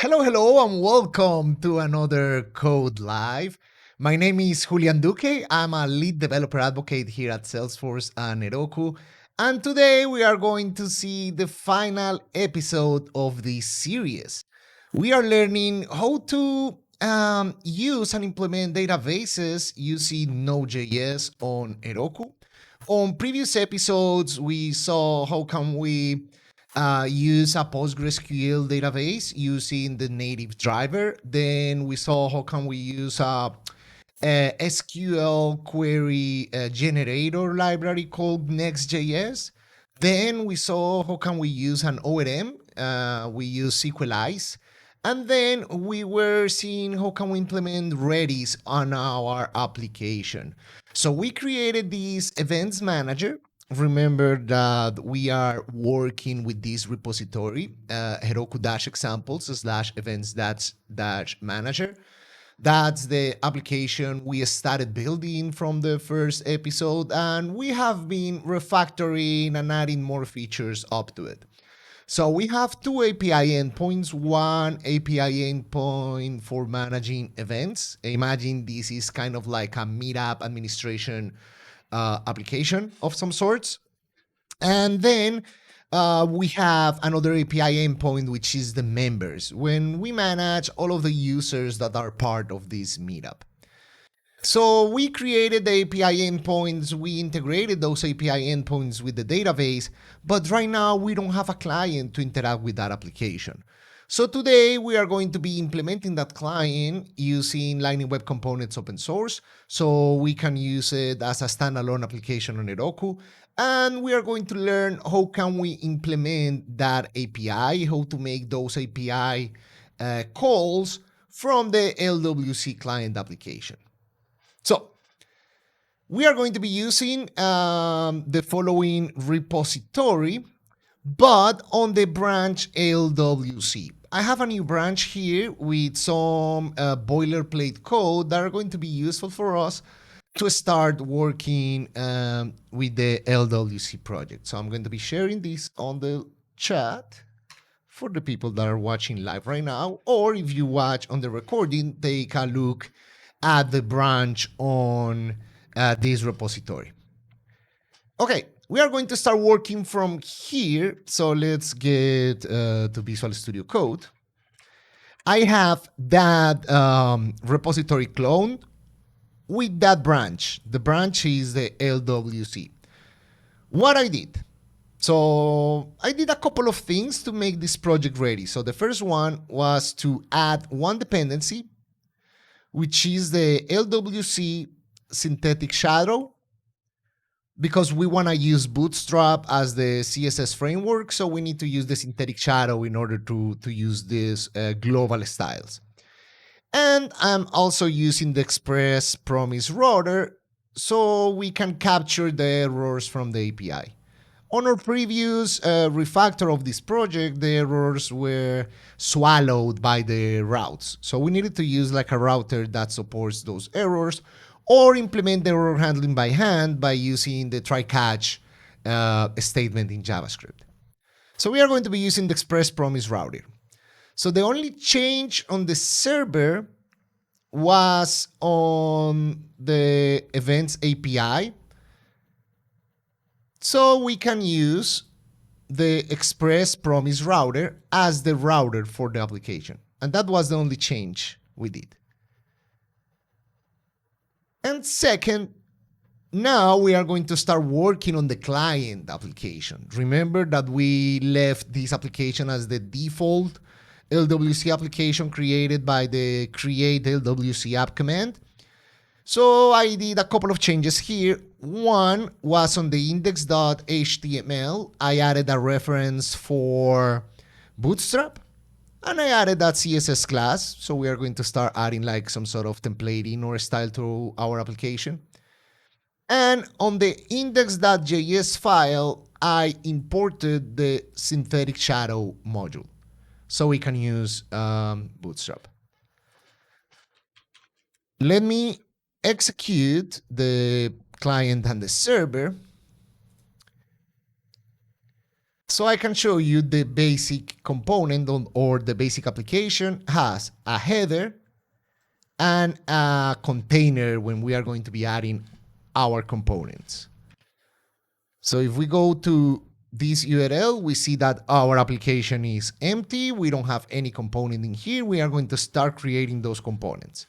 Hello, hello, and welcome to another Code Live. My name is Julian Duque. I'm a lead developer advocate here at Salesforce and Heroku. And today we are going to see the final episode of this series. We are learning how to use and implement databases using Node.js on Heroku. On previous episodes, we saw how can we use a PostgreSQL database using the native driver. Then we saw how can we use a SQL query generator library called Next.js. Then we saw how can we use an ORM. We use SQLize. And then we were seeing how can we implement Redis on our application. So we created this events manager. Remember that we are working with this repository, Heroku dash examples slash events dash manager. That's the application we started building from the first episode, and we have been refactoring and adding more features up to it. So we have two API endpoints, one API endpoint for managing events. Imagine this is kind of like a meetup administration application of some sorts. And then we have another API endpoint, which is the members, when we manage all of the users that are part of this meetup. So we created the API endpoints, we integrated those API endpoints with the database, but right now we don't have a client to interact with that application. So today we are going to be implementing that client using Lightning Web Components open source, so we can use it as a standalone application on Heroku. And we are going to learn how can we implement that API, how to make those API calls from the LWC client application. So we are going to be using the following repository, but on the branch LWC. I have a new branch here with some boilerplate code that are going to be useful for us to start working with the LWC project. So I'm going to be sharing this on the chat for the people that are watching live right now, or if you watch on the recording, take a look at the branch on this repository. Okay, we are going to start working from here. So let's get to Visual Studio Code. I have that repository cloned with that branch. The branch is the LWC. What I did. So I did a couple of things to make this project ready. So the first one was to add one dependency, which is the LWC synthetic shadow, because we want to use Bootstrap as the CSS framework. So we need to use the synthetic shadow in order to use these global styles. And I'm also using the express promise router so we can capture the errors from the API. On our previous refactor of this project, the errors were swallowed by the routes. So we needed to use like a router that supports those errors, or implement the error handling by hand by using the try-catch statement in JavaScript. So we are going to be using the express promise router. So the only change on the server was on the events API. So we can use the express promise router as the router for the application. And that was the only change we did. And second, now we are going to start working on the client application. Remember that we left this application as the default LWC application created by the create LWC app command. So I did a couple of changes here. One was on the index.html. I added a reference for Bootstrap, and I added that CSS class. So we are going to start adding like some sort of templating or style to our application. And on the index.js file, I imported the synthetic shadow module so we can use Bootstrap. Let me execute the client and the server. So I can show you the basic component or the basic application has a header and a container when we are going to be adding our components. So if we go to this URL, we see that our application is empty. We don't have any component in here. We are going to start creating those components.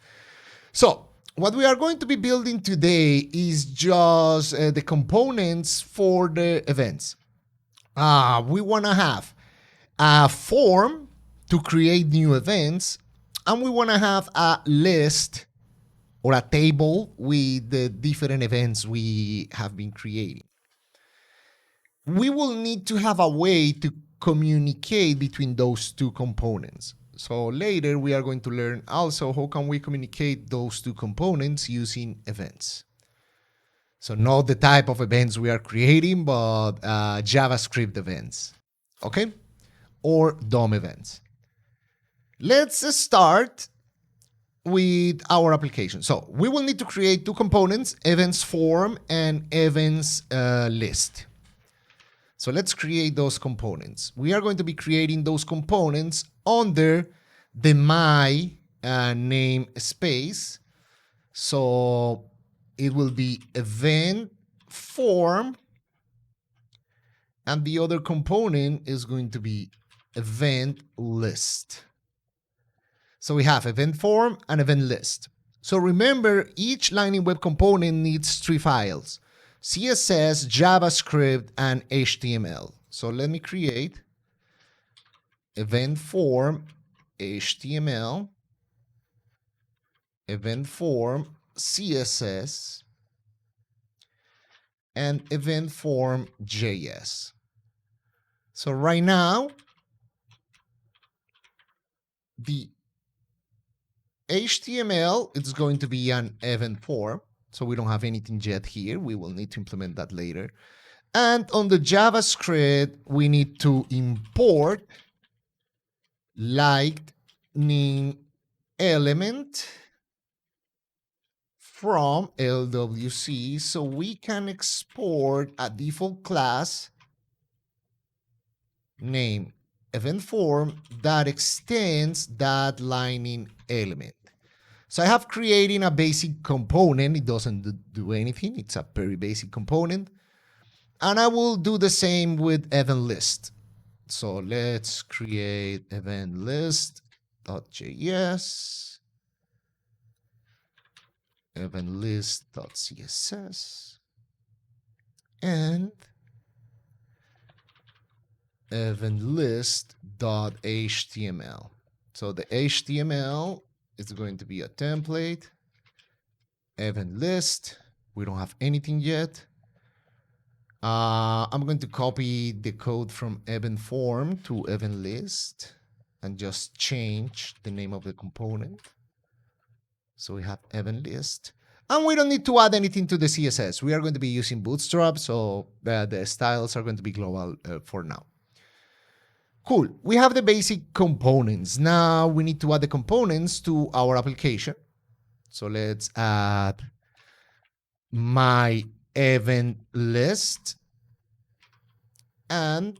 So what we are going to be building today is just the components for the events. We want to have a form to create new events, and we want to have a list or a table with the different events we have been creating. We will need to have a way to communicate between those two components. So later we are going to learn also how can we communicate those two components using events. So not the type of events we are creating, but JavaScript events, okay? Or DOM events. Let's start with our application. So we will need to create two components, events form and events list. So let's create those components. We are going to be creating those components under the my namespace. So it will be event form, and the other component is going to be event list. So we have event form and event list. So remember, each Lightning Web component needs 3 files: CSS, JavaScript, and HTML. So let me create event form HTML, event form CSS, and event form JS. So right now, the HTML is going to be an event form. So we don't have anything yet here. We will need to implement that later. And on the JavaScript, we need to import Lightning element from LWC so we can export a default class named event form that extends that Lightning element. So I have created a basic component. It doesn't do anything. It's a very basic component. And I will do the same with event list. So let's create event list.js, event list.css, and event list.html. So the HTML is going to be a template, event list. We don't have anything yet. I'm going to copy the code from event form to event list and just change the name of the component. So we have event list. And we don't need to add anything to the CSS. We are going to be using Bootstrap, so the styles are going to be global for now. Cool. We have the basic components. Now we need to add the components to our application. So let's add my event list and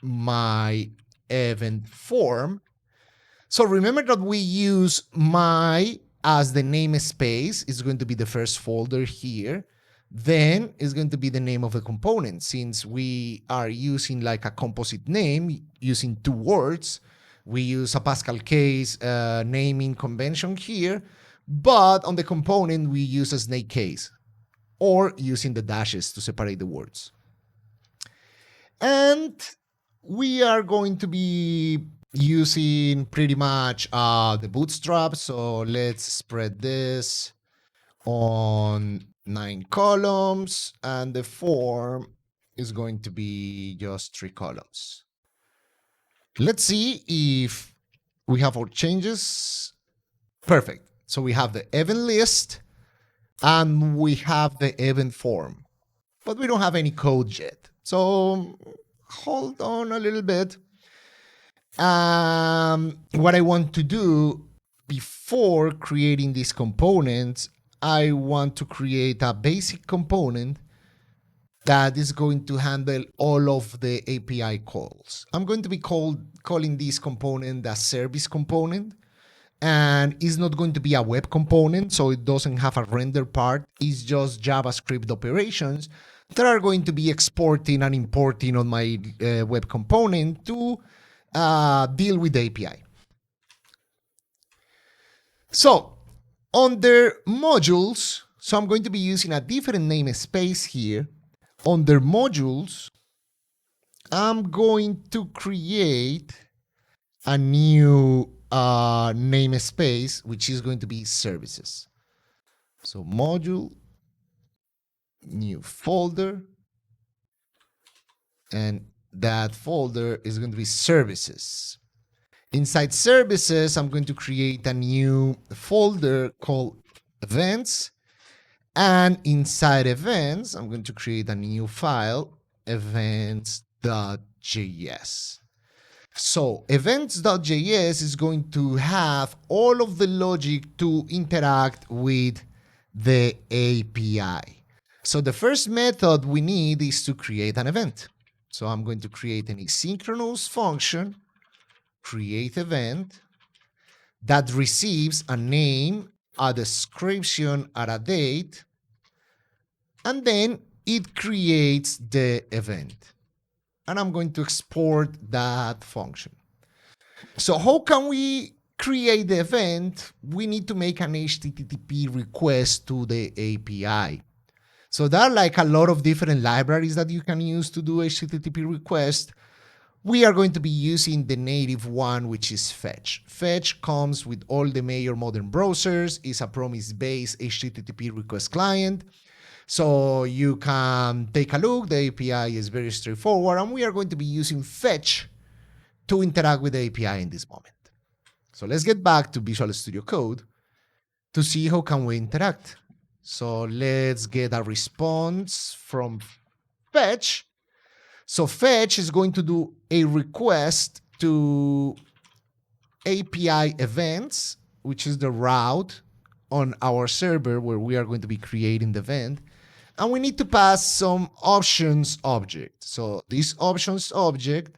my event form. So remember that we use my as the namespace. Is going to be the first folder here. Then is going to be the name of the component. Since we are using like a composite name using 2 words, we use a Pascal case naming convention here, but on the component we use a snake case or using the dashes to separate the words. And we are going to be using pretty much the Bootstrap. So let's spread this on 9 columns, and the form is going to be just 3 columns. Let's see if we have our changes. Perfect. So we have the event list and we have the event form, but we don't have any code yet. So hold on a little bit. What I want to do before creating these components, I want to create a basic component that is going to handle all of the API calls. I'm going to be calling this component the service component, and it's not going to be a web component, so it doesn't have a render part. It's just JavaScript operations that are going to be exporting and importing on my web component to deal with the API. So under modules, so I'm going to be using a different namespace here. Under modules, I'm going to create a new namespace, which is going to be services. So module, new folder, and that folder is going to be services. Inside services, I'm going to create a new folder called events. And inside events, I'm going to create a new file, events.js. So events.js is going to have all of the logic to interact with the API. So the first method we need is to create an event. So I'm going to create an asynchronous function, create event, that receives a name, a description, and a date, and then it creates the event. And I'm going to export that function. So how can we create the event? We need to make an HTTP request to the API. So there are like a lot of different libraries that you can use to do HTTP request. We are going to be using the native one, which is Fetch. Fetch comes with all the major modern browsers. It's a promise-based HTTP request client. So you can take a look. The API is very straightforward, and we are going to be using Fetch to interact with the API in this moment. So let's get back to Visual Studio Code to see how can we interact. So let's get a response from Fetch. So Fetch is going to do a request to API events, which is the route on our server where we are going to be creating the event. And we need to pass some options object. So this options object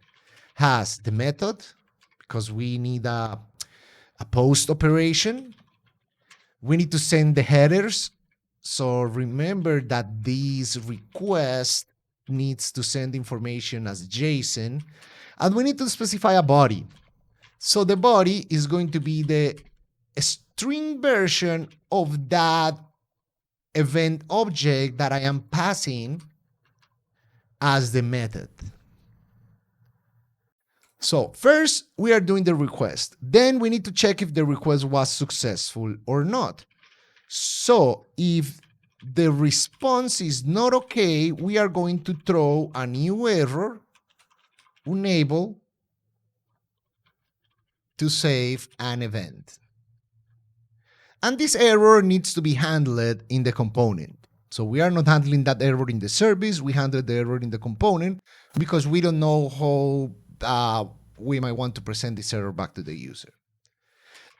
has the method, because we need a post operation. We need to send the headers. So remember that this request needs to send information as JSON. And we need to specify a body. So the body is going to be the string version of that event object that I am passing as the method. So first, we are doing the request. Then we need to check if the request was successful or not. So if the response is not okay, we are going to throw a new error, unable to save an event. And this error needs to be handled in the component. So we are not handling that error in the service. We handle the error in the component because we don't know how we might want to present this error back to the user.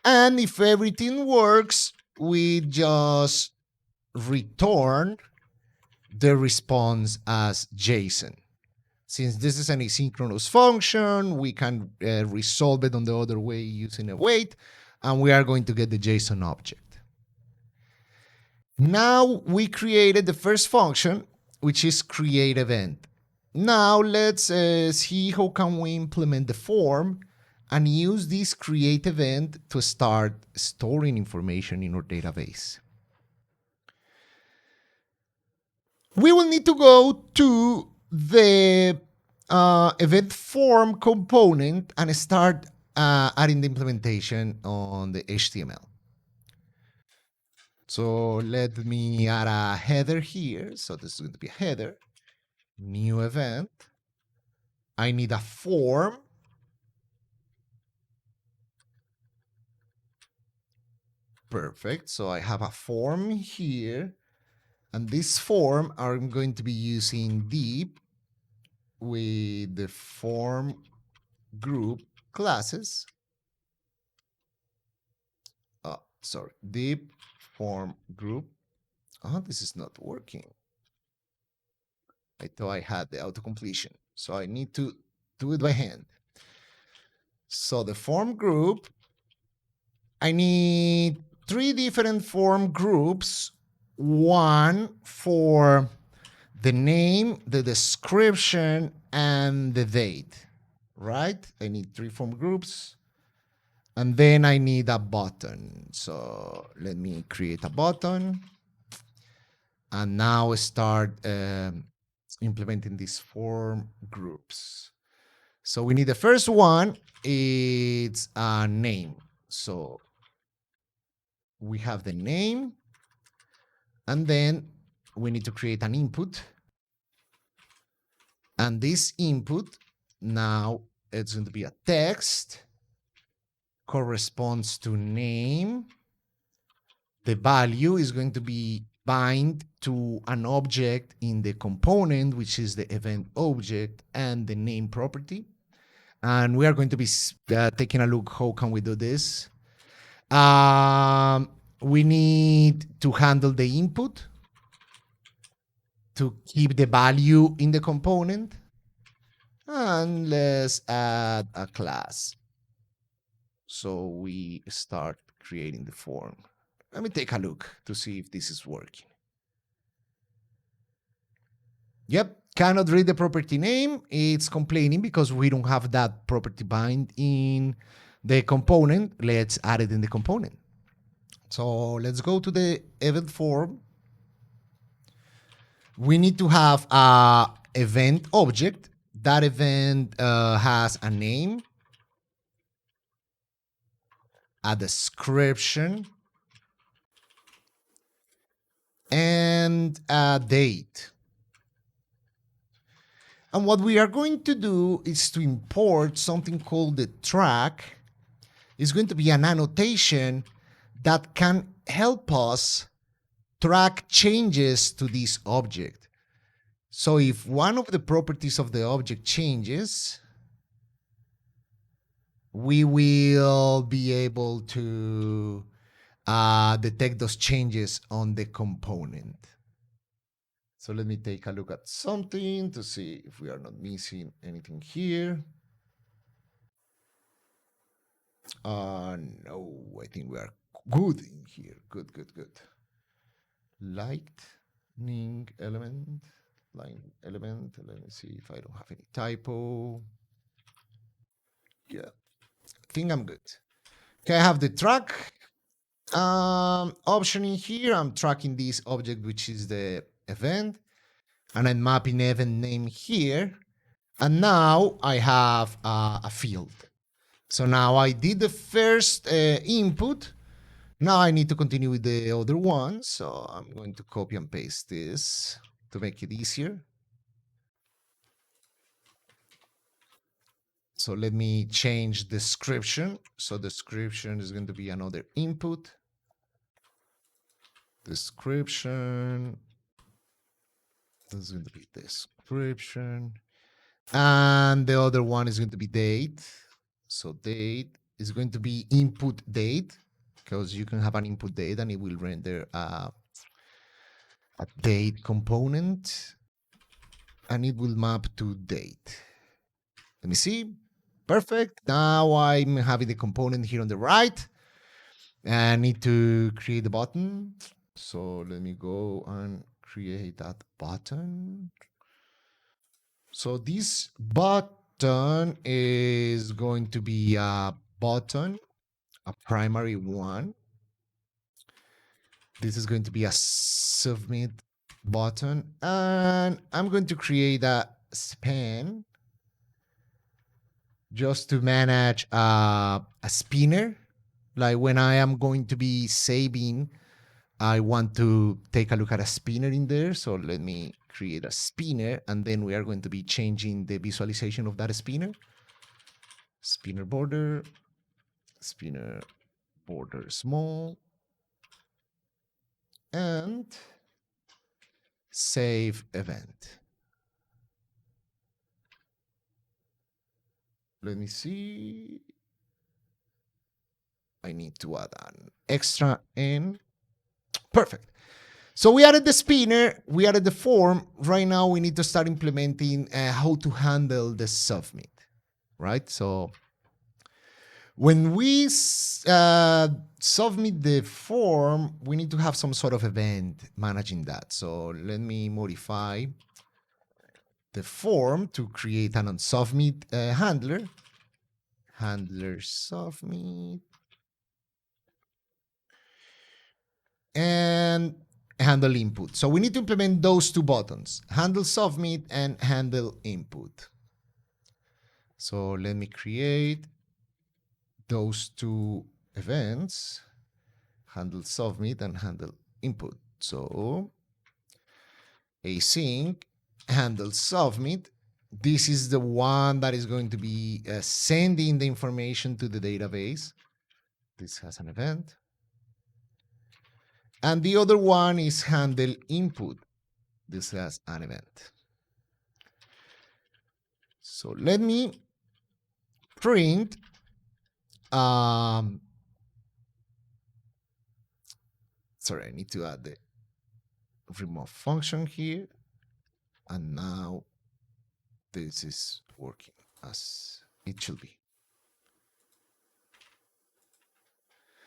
And if everything works, we just return the response as JSON. Since this is an asynchronous function, we can resolve it on the other way using a wait, and we are going to get the JSON object. Now we created the first function, which is create event. Now let's see how can we implement the form and use this create event to start storing information in our database. We will need to go to the event form component and start adding the implementation on the HTML. So let me add a header here. So this is going to be a header, new event. I need a form. Perfect. So I have a form here. And this form I'm going to be using deep with the form group classes. Sorry, deep form group. Oh, this is not working. I thought I had the auto-completion, so I need to do it by hand. So the form group, I need 3 different form groups, one for the name, the description, and the date, right? I need 3 form groups. And then I need a button. So let me create a button. And now start implementing these form groups. So we need the first one, it's a name. So we have the name, and then we need to create an input. And this input, now it's going to be a text, corresponds to name. The value is going to be bind to an object in the component, which is the event object and the name property. And we are going to be taking a look how can we do this. We need to handle the input to keep the value in the component. And let's add a class. So we start creating the form. Let me take a look to see if this is working. Yep, cannot read the property name. It's complaining because we don't have that property bind in the component. Let's add it in the component. So let's go to the event form. We need to have a event object. That event has a name, a description, and a date. And what we are going to do is to import something called the track. It's going to be an annotation that can help us track changes to this object. So if one of the properties of the object changes, we will be able to detect those changes on the component. So let me take a look at something to see if we are not missing anything here. No, I think we are good in here. Good. Lightning element, line element. Let me see if I don't have any typo. Yeah, I think I'm good. Okay, I have the track option in here. I'm tracking this object, which is the event, and I'm mapping event name here. And now I have a field. So now I did the first input. Now I need to continue with the other one. So I'm going to copy and paste this to make it easier. So let me change description. So description is going to be another input. Description. This is going to be description. And the other one is going to be date. So date is going to be input date, because you can have an input date and it will render a date component, and it will map to date. Let me see. Perfect. Now I'm having the component here on the right. I need to create the button. So let me go and create that button. So this button is going to be a button, a primary one. This is going to be a submit button, and I'm going to create a span just to manage a spinner. Like when I am going to be saving, I want to take a look at a spinner in there. So let me create a spinner, and then we are going to be changing the visualization of that spinner. Spinner border small, and save event. Let me see. I need to add an extra n. Perfect. So we added the spinner, we added the form. Right now we need to start implementing how to handle the submit, right? So when we submit the form, we need to have some sort of event managing that. So let me modify the form to create an on-submit handler. Handler submit. And handle input. So we need to implement those two buttons, handle submit and handle input. So let me create those two events, handle submit and handle input. So async handle submit. This is the one that is going to be sending the information to the database. This has an event. And the other one is handle input. This has an event. So let me print sorry, I need to add the remove function here. And now this is working as it should be.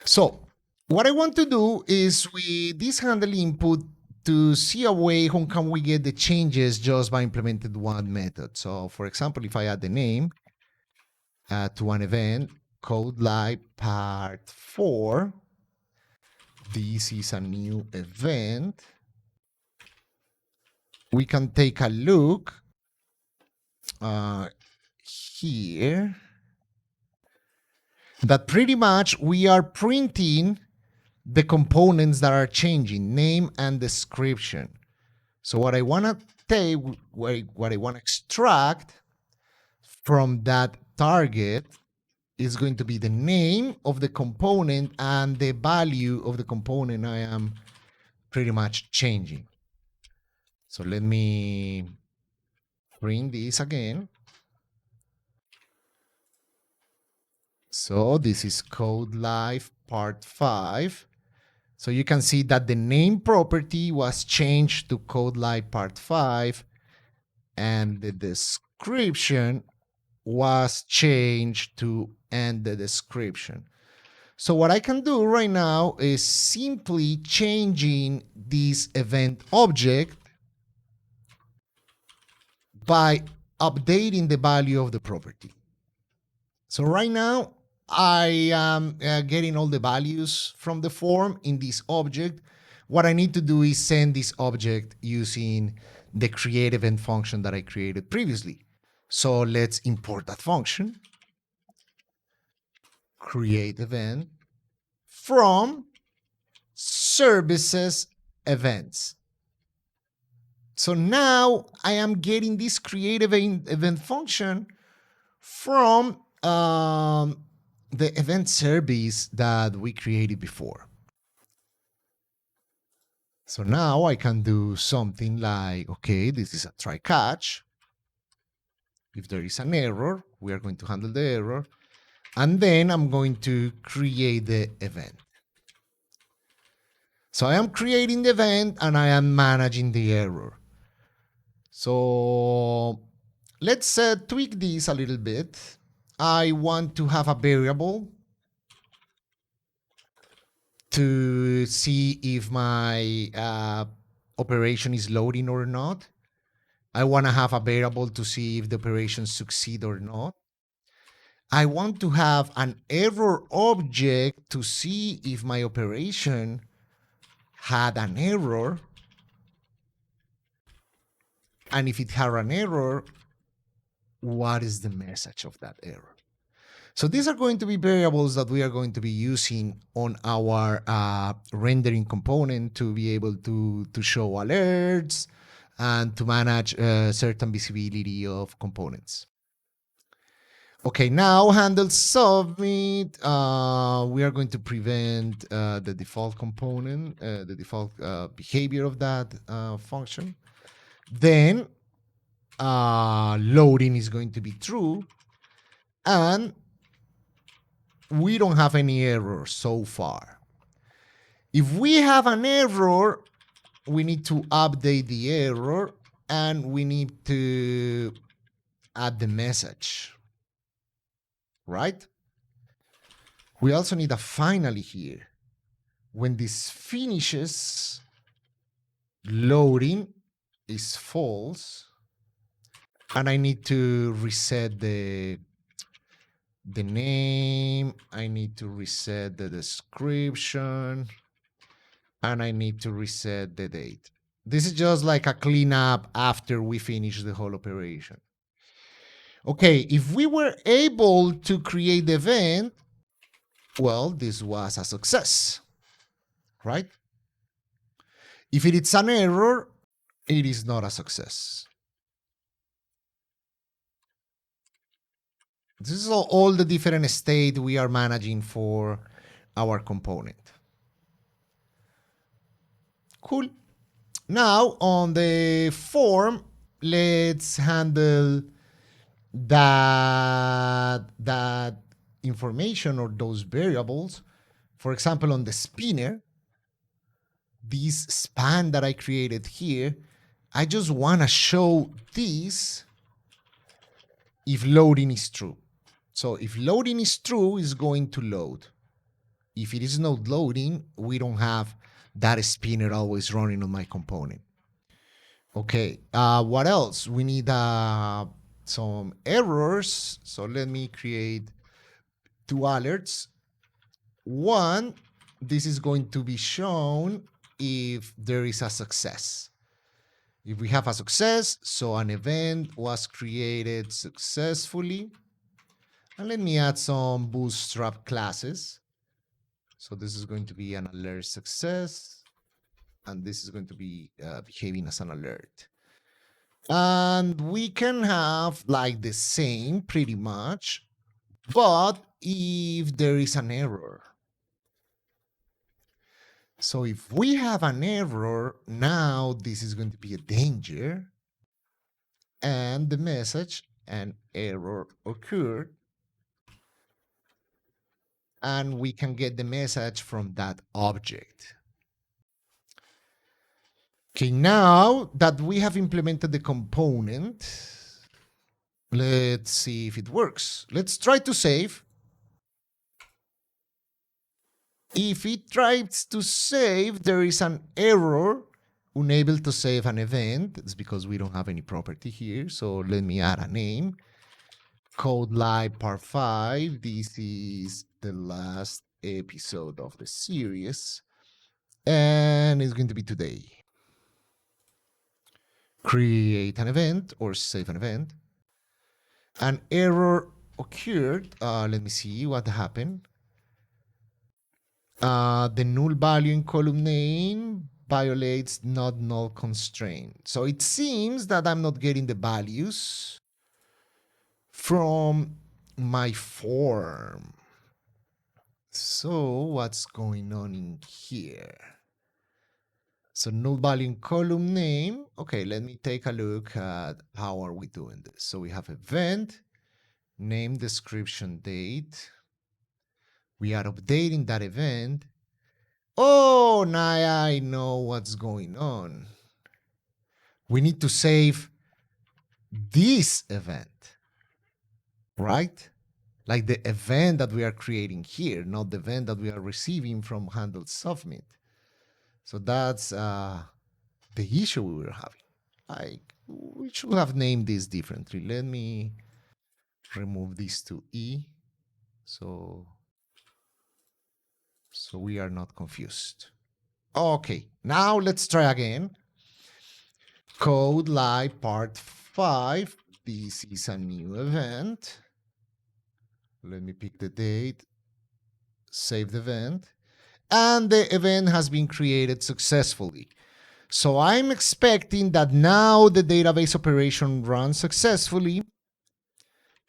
So what I want to do is with this handle input to see a way how can we get the changes just by implementing one method. So for example, if I add the name to an event, CodeLive part 4, this is a new event. We can take a look here that pretty much we are printing the components that are changing, name and description. So what I want to take, what I want to extract from that target is going to be the name of the component and the value of the component I am pretty much changing. So let me print this again. So this is CodeLive part 5. So you can see that the name property was changed to CodeLive part 5 and the description was changed to end the description. So what I can do right now is simply changing this event object by updating the value of the property. So right now, I am getting all the values from the form in this object. What I need to do is send this object using the create event function that I created previously. So let's import that function. Create event from services events. So now I am getting this create event function from the event service that we created before. So now I can do something like, okay, this is a try catch. If there is an error, we are going to handle the error. And then I'm going to create the event. So I am creating the event and I am managing the error. So let's tweak this a little bit. I want to have a variable to see if my operation is loading or not. I want to have a variable to see if the operation succeed or not. I want to have an error object to see if my operation had an error. And if it had an error, what is the message of that error? So these are going to be variables that we are going to be using on our rendering component to be able to show alerts and to manage certain visibility of components. Okay, now handle submit. We are going to prevent the default component, the default behavior of that function. Then loading is going to be true. And we don't have any errors so far. If we have an error, we need to update the error, and we need to add the message, right? We also need a finally here. When this finishes, loading is false, and I need to reset the name, I need to reset the description, and I need to reset the date. This is just like a cleanup after we finish the whole operation. Okay, if we were able to create the event, well, this was a success, right? If it is an error, it is not a success. This is all the different state we are managing for our component. Cool. Now on the form, let's handle that information or those variables. For example, on the spinner, this span that I created here, I just want to show this if loading is true. So if loading is true, it's going to load. If it is not loading, we don't have that spinner always running on my component. Okay, what else? We need some errors. So let me create 2 alerts. One, this is going to be shown if there is a success. If we have a success, so an event was created successfully. And let me add some bootstrap classes. So this is going to be an alert success, and this is going to be behaving as an alert. And we can have like the same pretty much, but if there is an error. So if we have an error, now this is going to be a danger, and the message, an error occurred, and we can get the message from that object. Okay, now that we have implemented the component, let's see if it works. Let's try to save. If it tries to save, there is an error, unable to save an event. It's because we don't have any property here. So let me add a name. CodeLive Part 5. This is the last episode of the series. And it's going to be today. Create an event or save an event. An error occurred. Let me see what happened. The null value in column name violates not null constraint. So it seems that I'm not getting the values from my form. So what's going on in here? So null value in column name. Okay, let me take a look at how are we doing this. So we have event, name, description, date. We are updating that event. Oh, now I know what's going on. We need to save this event, right? Like the event that we are creating here, not the event that we are receiving from handle submit. So that's the issue we were having. Like, we should have named this differently. Let me remove this to E. So we are not confused. Okay, now let's try again. CodeLive Part 5. This is a new event. Let me pick the date, save the event, and the event has been created successfully. So I'm expecting that now the database operation runs successfully,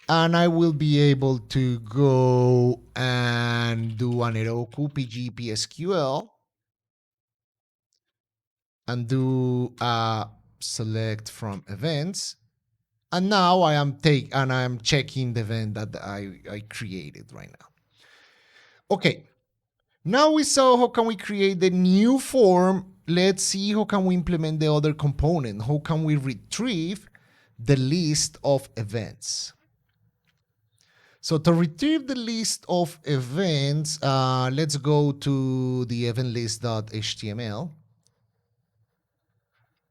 and I will be able to go and do an Heroku PGP SQL and do a select from events. And now I am checking the event that I created right now. Okay, now we saw how can we create the new form. let's see how can we implement the other component. How can we retrieve the list of events? So to retrieve the list of events, let's go to the event list.html.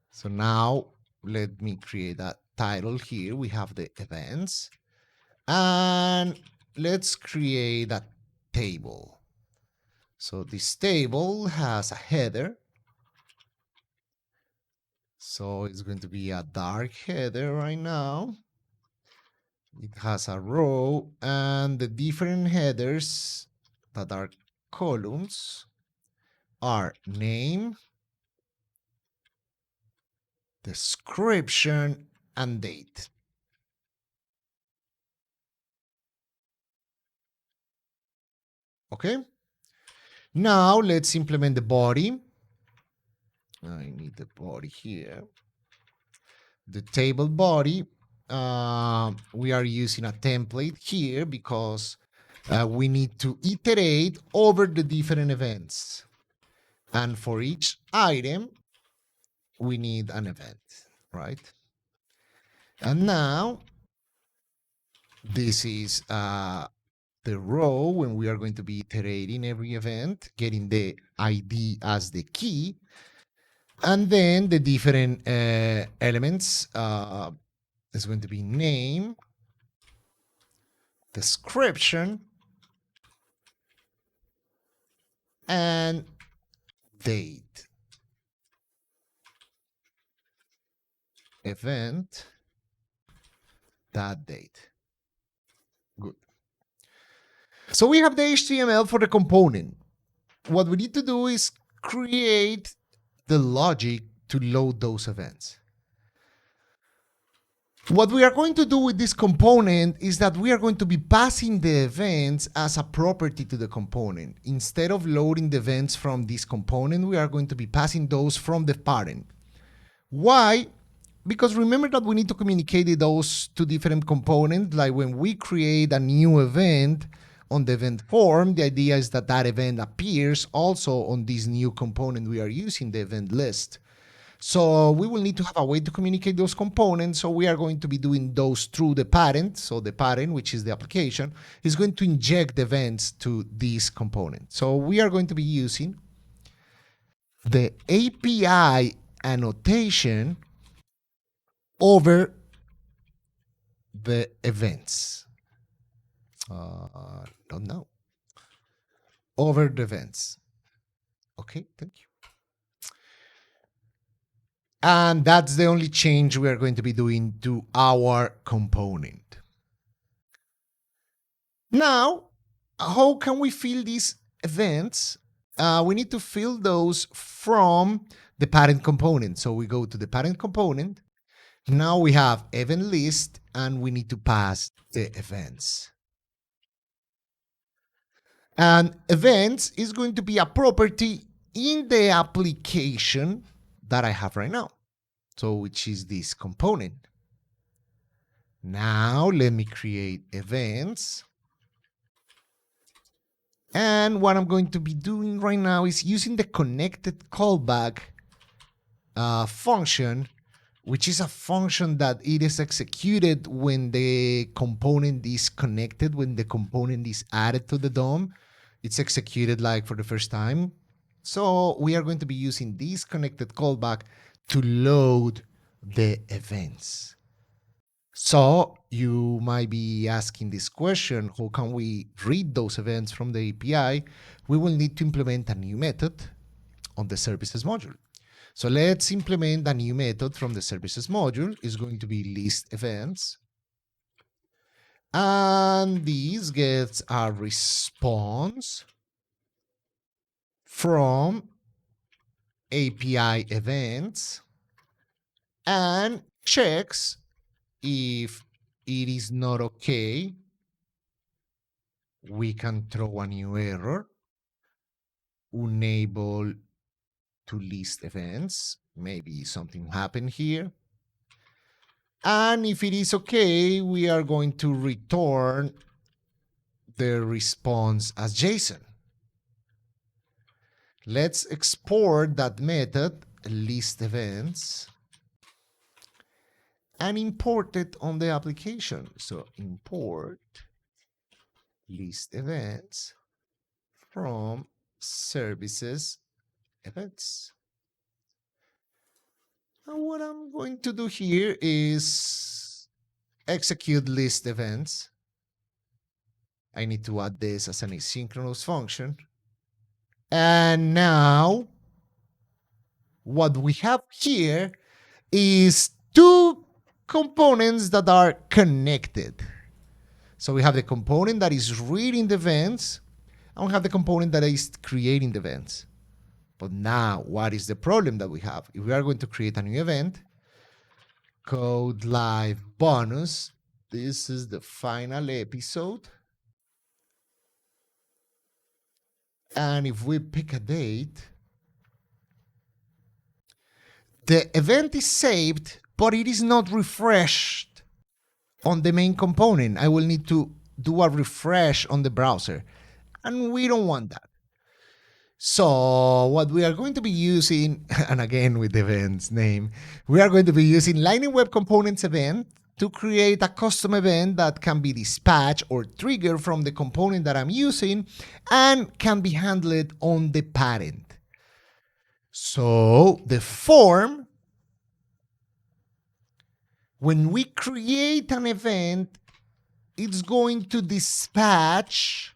So now let me create a title here. We have the events. And let's create a table. So this table has a header. So it's going to be a dark header right now. It has a row, and the different headers that are columns are name, description, and date. Okay. Now let's implement the body. I need the body here. The table body, we are using a template here because we need to iterate over the different events. And for each item, we need an event, right? And now, this is the row when we are going to be iterating every event, getting the ID as the key. And then the different elements is going to be name, description, and date. Event, that date. Good. So we have the HTML for the component. What we need to do is create the logic to load those events. What we are going to do with this component is that we are going to be passing the events as a property to the component. Instead of loading the events from this component, we are going to be passing those from the parent. Why? Because remember that we need to communicate those two different components. Like when we create a new event on the event form, the idea is that that event appears also on this new component we are using, the event list. So we will need to have a way to communicate those components. So we are going to be doing those through the parent. So the parent, which is the application, is going to inject the events to this component. So we are going to be using the API annotation over the events. Don't know. Over the events. Okay, thank you. And that's the only change we are going to be doing to our component. Now, how can we fill these events? We need to fill those from the parent component. So we go to the parent component. Now we have event list, and we need to pass the events. And events is going to be a property in the application that I have right now. So which is this component. Now let me create events. And what I'm going to be doing right now is using the connected callback function, which is a function that it is executed when the component is connected, when the component is added to the DOM. It's executed like for the first time. So we are going to be using this connected callback to load the events. So you might be asking this question, how can we read those events from the API? We will need to implement a new method on the services module. So let's implement a new method from the services module. It's going to be list events. And this gets a response from API events and checks if it is not okay. We can throw a new error, unable to list events. Maybe something happened here. And if it is okay, we are going to return the response as JSON. Let's export that method, list events, and import it on the application. So import list events from services events. And what I'm going to do here is execute list events. I need to add this as an asynchronous function. And now what we have here is two components that are connected. So we have the component that is reading the events, and we have the component that is creating the events. But now, what is the problem that we have? If we are going to create a new event, CodeLive bonus, this is the final episode. And if we pick a date, the event is saved, but it is not refreshed on the main component. I will need to do a refresh on the browser, and we don't want that. So what we are going to be using, and again with the event's name, we are going to be using Lightning Web Components event to create a custom event that can be dispatched or triggered from the component that I'm using and can be handled on the parent. So the form, when we create an event, it's going to dispatch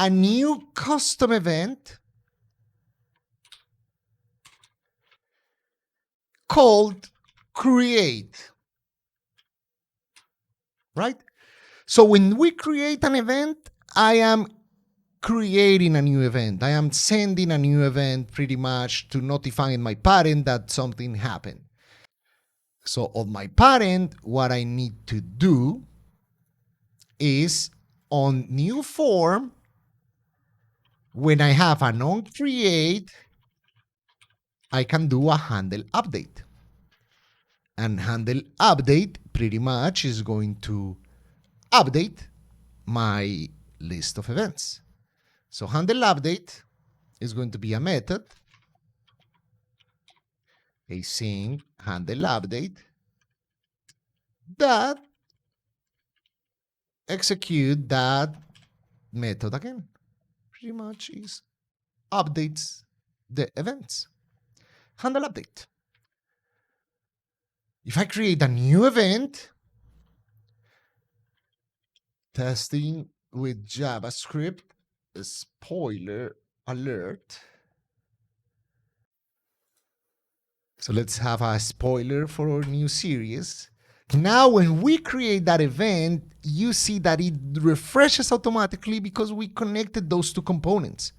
a new custom event called create, right? So when we create an event, I am creating a new event. I am sending a new event pretty much to notifying my parent that something happened. So on my parent, what I need to do is on new form, when I have a non-create, I can do a handle update. And handle update pretty much is going to update my list of events. So handle update is going to be a method, async handle update, that execute that method again. Pretty much is updates the events. Handle update. If I create a new event, testing with JavaScript, spoiler alert. So let's have a spoiler for our new series. Now, when we create that event, you see that it refreshes automatically because we connected those two components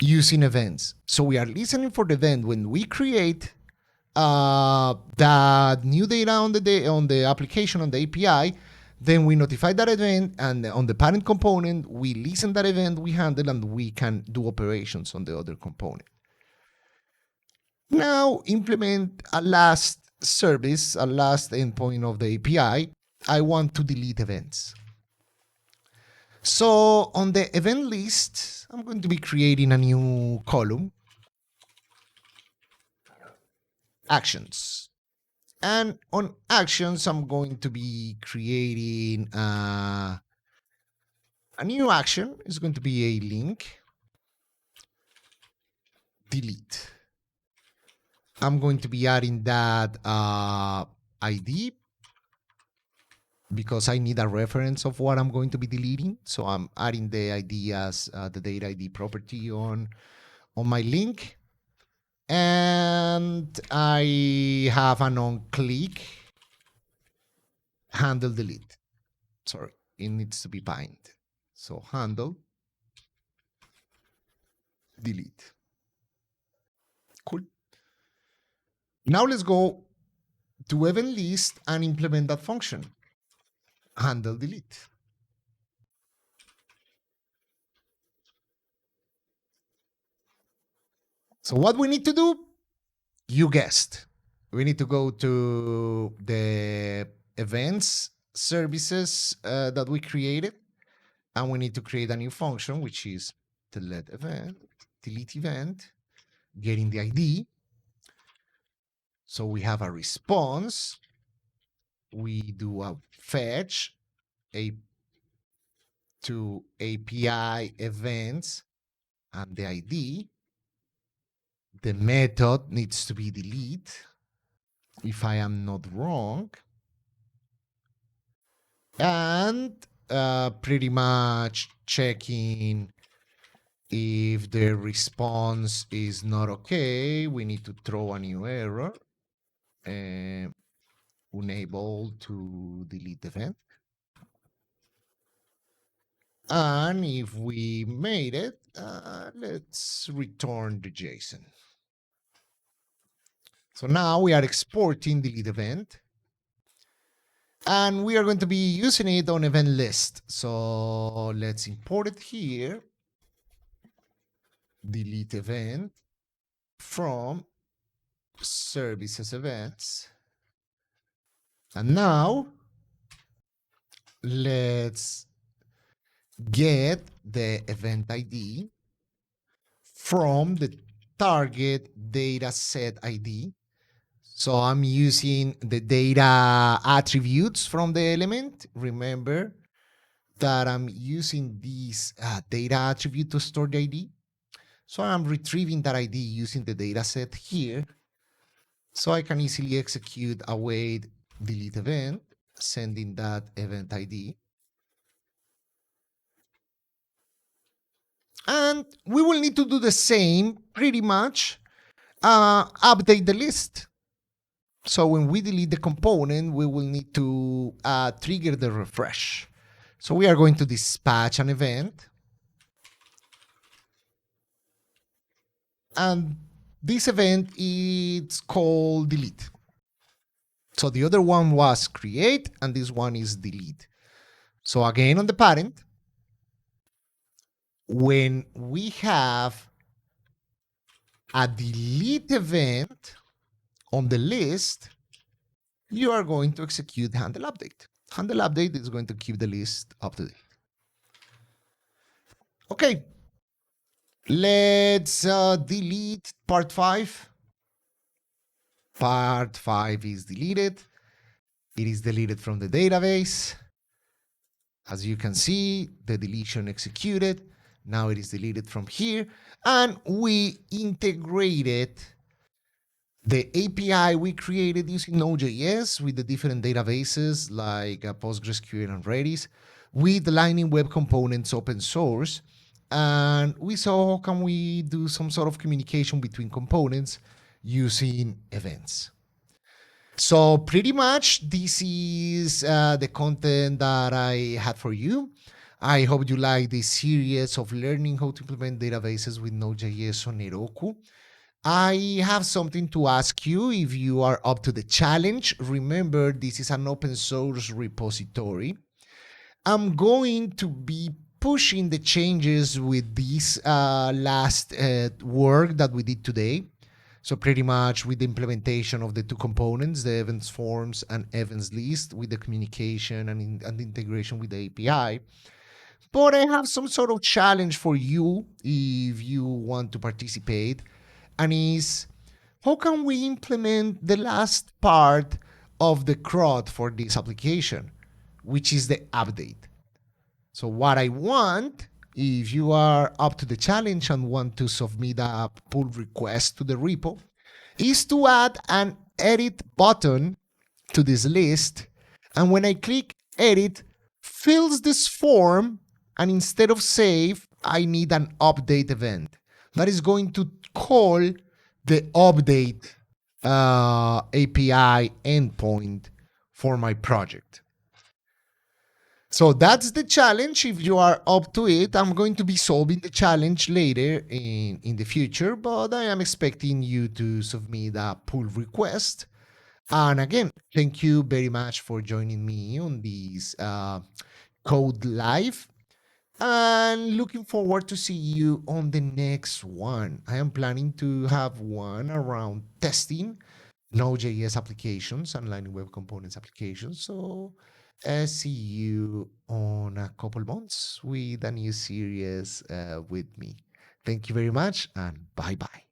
using events. So we are listening for the event when we create that new data on the application, on the API. Then we notify that event, and on the parent component, we listen that event, we handle, and we can do operations on the other component. Now implement a last service, a last endpoint of the API. I want to delete events. So on the event list, I'm going to be creating a new column, actions. And on actions, I'm going to be creating a new action. It's going to be a link, delete. I'm going to be adding that ID because I need a reference of what I'm going to be deleting. So I'm adding the ID as the data ID property on my link. And I have an on-click handle delete. Sorry, it needs to be bind. So handle delete. Cool. Now let's go to event list and implement that function. Handle delete. So what we need to do, you guessed. We need to go to the events services that we created, and we need to create a new function, which is delete event, getting the ID. So we have a response. We do a fetch a to API events and the ID. The method needs to be delete, if I am not wrong. And pretty much checking if the response is not okay, we need to throw a new error. Unable to delete event. And if we made it, let's return the JSON. So now we are exporting delete event. And we are going to be using it on event list. So let's import it here. Delete event from services events. And now let's get the event ID from the target data set ID. So I'm using the data attributes from the element. Remember that I'm using this data attribute to store the ID. So I'm retrieving that ID using the data set here. So I can easily execute await delete event, sending that event ID. And we will need to do the same pretty much, update the list. So when we delete the component, we will need to trigger the refresh. So we are going to dispatch an event. And this event is called delete. So the other one was create, and this one is delete. So again, on the parent, when we have a delete event on the list, you are going to execute handle update. Handle update is going to keep the list up to date. Okay, let's delete part 5. Part 5 is deleted. It is deleted from the database. As you can see, the deletion executed. Now it is deleted from here. And we integrated the API we created using Node.js with the different databases like PostgreSQL and Redis with Lightning Web Components open source. And we saw how can we do some sort of communication between components using events. So pretty much this is the content that I had for you. I hope you like this series of learning how to implement databases with Node.js on Heroku. I have something to ask you if you are up to the challenge. Remember, this is an open source repository. I'm going to be pushing the changes with this last work that we did today. So pretty much with the implementation of the two components, the events forms and events list with the communication and the integration with the API. But I have some sort of challenge for you if you want to participate, and is how can we implement the last part of the CRUD for this application, which is the update. So what I want, if you are up to the challenge and want to submit a pull request to the repo, is to add an edit button to this list. And when I click edit, fills this form, and instead of save, I need an update event that is going to call the update API endpoint for my project. So that's the challenge. If you are up to it, I'm going to be solving the challenge later in the future, but I am expecting you to submit a pull request. And again, thank you very much for joining me on this CodeLive. And looking forward to see you on the next one. I am planning to have one around testing Node.js applications and Lightning Web Components applications. So See you on a couple months with a new series with me. Thank you very much and bye bye.